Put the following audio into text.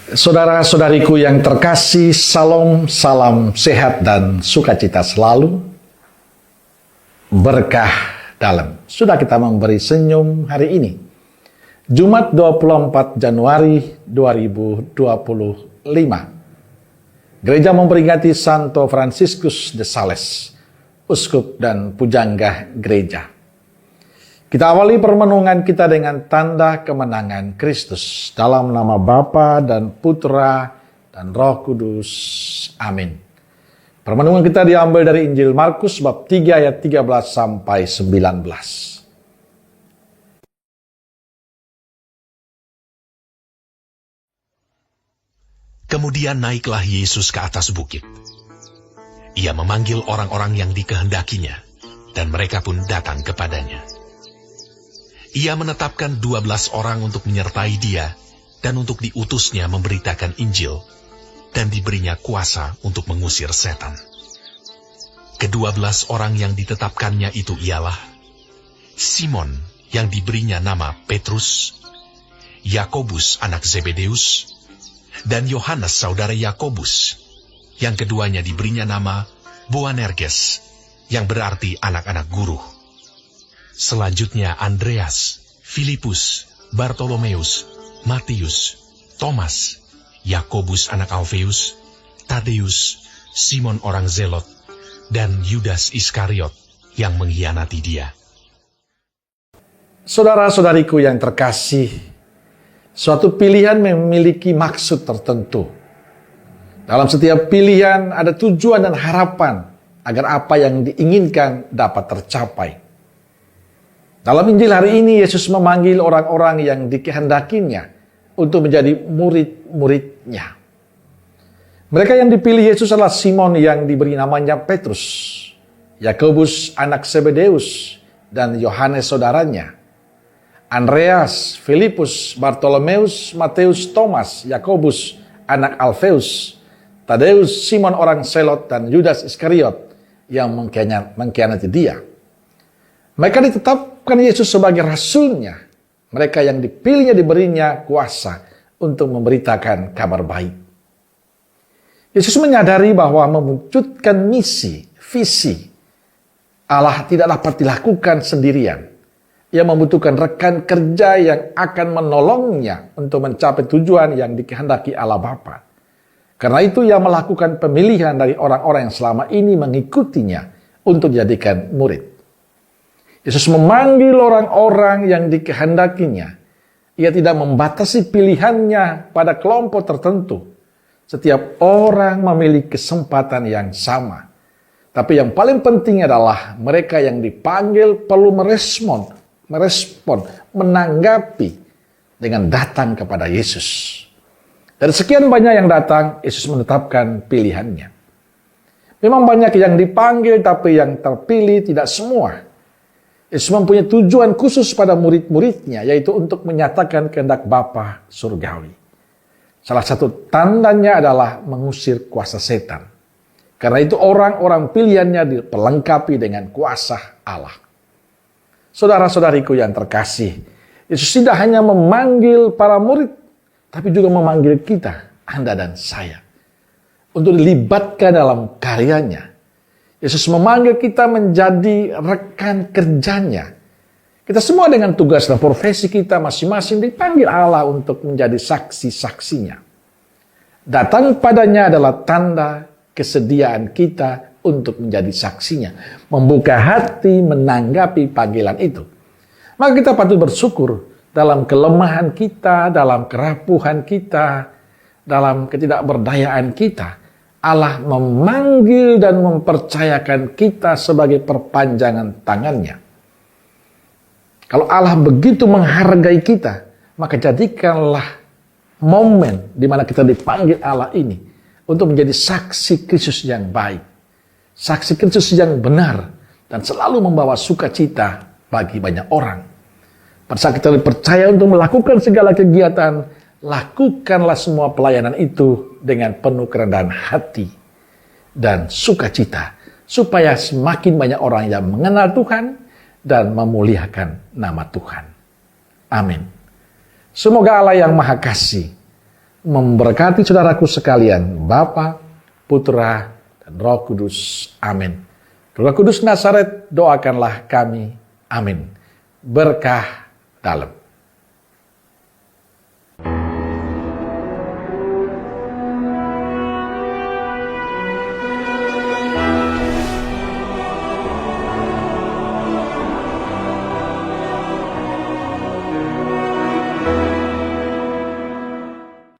Saudara-saudariku yang terkasih, salam sehat dan sukacita selalu. Berkah dalam. Sudah kita memberi senyum hari ini. Jumat 24 Januari 2025. Gereja memperingati Santo Fransiskus de Sales, uskup dan pujangga gereja. Kita awali permenungan kita dengan tanda kemenangan Kristus. Dalam nama Bapa dan Putra dan Roh Kudus. Amin. Permenungan kita diambil dari Injil Markus bab 3 ayat 13 sampai 19. Kemudian naiklah Yesus ke atas bukit. Ia memanggil orang-orang yang dikehendakinya, dan mereka pun datang kepadanya. Ia menetapkan 12 orang untuk menyertai dia dan untuk diutusnya memberitakan Injil, dan diberinya kuasa untuk mengusir setan. Ke-12 orang yang ditetapkannya itu ialah Simon yang diberinya nama Petrus, Yakobus anak Zebedeus, dan Yohanes saudara Yakobus, yang keduanya diberinya nama Boanerges, yang berarti anak-anak guru. Selanjutnya Andreas, Filipus, Bartolomeus, Matius, Thomas, Yakobus anak Alfeus, Tadeus, Simon orang Zelot, dan Yudas Iskariot yang mengkhianati dia. Saudara-saudariku yang terkasih, suatu pilihan memiliki maksud tertentu. Dalam setiap pilihan ada tujuan dan harapan agar apa yang diinginkan dapat tercapai. Dalam Injil hari ini, Yesus memanggil orang-orang yang dikehendakinya untuk menjadi murid-muridnya. Mereka yang dipilih Yesus adalah Simon yang diberi namanya Petrus, Yakobus anak Zebedeus, dan Yohanes saudaranya, Andreas, Filipus, Bartolomeus, Matius, Thomas, Yakobus anak Alfeus, Tadeus, Simon orang Zelot, dan Yudas Iskariot yang mengkhianati dia. Mereka ditetapkan Yesus sebagai rasulnya. Mereka yang dipilihnya diberinya kuasa untuk memberitakan kabar baik. Yesus menyadari bahwa mewujudkan misi, visi Allah tidak dapat dilakukan sendirian. Ia membutuhkan rekan kerja yang akan menolongnya untuk mencapai tujuan yang dikehendaki Allah Bapa. Karena itu ia melakukan pemilihan dari orang-orang yang selama ini mengikutinya untuk dijadikan murid. Yesus memanggil orang-orang yang dikehendakinya. Ia tidak membatasi pilihannya pada kelompok tertentu. Setiap orang memiliki kesempatan yang sama. Tapi yang paling penting adalah mereka yang dipanggil perlu merespon, menanggapi dengan datang kepada Yesus. Dari sekian banyak yang datang, Yesus menetapkan pilihannya. Memang banyak yang dipanggil, tapi yang terpilih tidak semua. Yesus mempunyai tujuan khusus pada murid-muridnya, yaitu untuk menyatakan kehendak Bapa surgawi. Salah satu tandanya adalah mengusir kuasa setan. Karena itu orang-orang pilihannya diperlengkapi dengan kuasa Allah. Saudara-saudariku yang terkasih, Yesus tidak hanya memanggil para murid, tapi juga memanggil kita, Anda dan saya, untuk dilibatkan dalam karyanya. Yesus memanggil kita menjadi rekan kerjanya. Kita semua dengan tugas dan profesi kita masing-masing dipanggil Allah untuk menjadi saksi-saksinya. Datang padanya adalah tanda kesediaan kita untuk menjadi saksinya. Membuka hati menanggapi panggilan itu. Maka kita patut bersyukur dalam kelemahan kita, dalam kerapuhan kita, dalam ketidakberdayaan kita. Allah memanggil dan mempercayakan kita sebagai perpanjangan tangannya. Kalau Allah begitu menghargai kita, maka jadikanlah momen di mana kita dipanggil Allah ini untuk menjadi saksi Kristus yang baik, saksi Kristus yang benar, dan selalu membawa sukacita bagi banyak orang. Pada saat kita dipercaya untuk melakukan segala kegiatan, lakukanlah semua pelayanan itu dengan penuh kerendahan hati dan sukacita, supaya semakin banyak orang yang mengenal Tuhan dan memuliakan nama Tuhan. Amin. Semoga Allah yang Maha Kasih memberkati saudaraku sekalian, Bapa, Putra, dan Roh Kudus. Amin. Roh Kudus Nazaret, doakanlah kami. Amin. Berkah dalam.